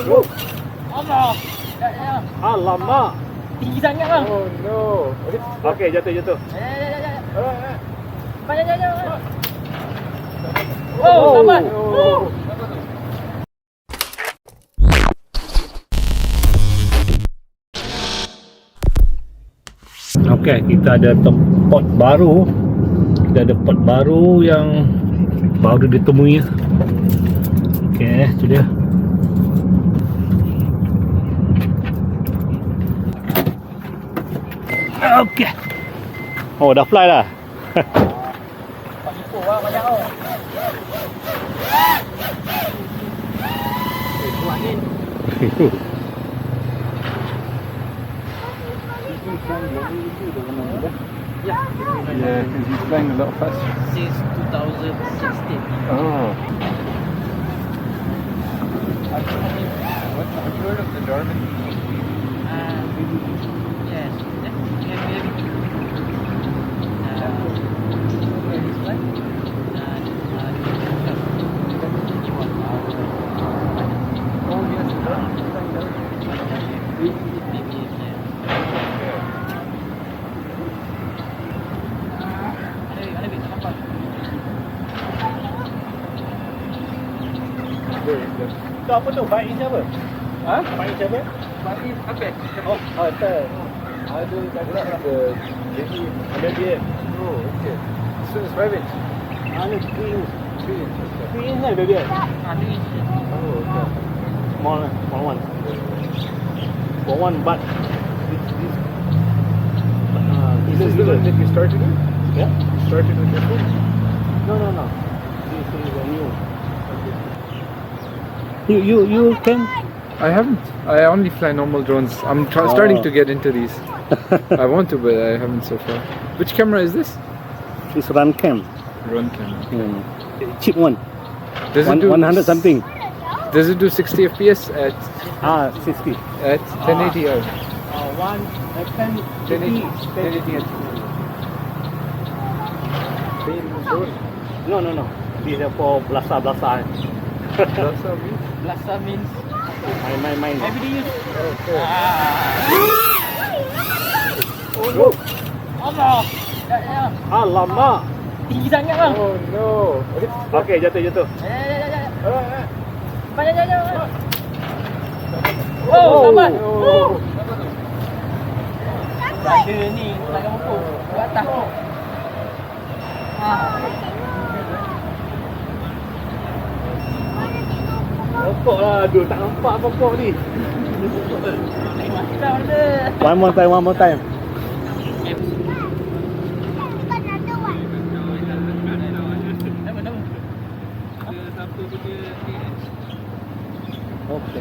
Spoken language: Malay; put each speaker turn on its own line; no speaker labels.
Oh,
Allah. Ya, ya.
alamak.
Tinggi sangat bang.
Oh no. Okey, jatuh.
Ya.
Alright.
Banyak. Oh, selamat.
Oh. Okey, kita ada tempat baru. Kita ada tempat baru yang baru ditemui. Okey, itu dia. Okey. Oh, dah fly dah.
Pak Ipoh bang, banyak tau. Buat angin. Ya.
Yeah, because he's flying a lot faster.
Since 2016.
Oh.
Have
you heard of the Darwin?
Yes.
Itu apa tu? Baik siapa?
Ha?
Baik siapa?
Mari apa?
Oh, hotel. Ada jadi ada dia. Oh, okay. So it's private. Ada three ada dia.
Ini.
Oh, okay. Small one. For one, but this is the one that you started with? Yeah. You started with this one? No. This is a new. You can.
I haven't. I only fly normal drones. I'm starting to get into these. I want to, but I haven't so far. Which camera is this?
It's run cam.
Run camera.
Cheap one.
Does it do
100 something.
Does it do 60 FPS at
60.
1080 or
1080.
1080 at
No. These are for blasa.
Blasa means
Mine.
every day use.
Okay.
Oh. Allah. Ya.
Alamak.
Tinggi sangat bang.
Oh no. Okey, jatuh.
Ya.
Alright.
Banyak. Oh, selamat.
Oh.
Ada ni, tangan pokok. Ke atas.
Pokok lah. Aduh, tak nampak pokok ni.
Kita ada.
One more time. Okay.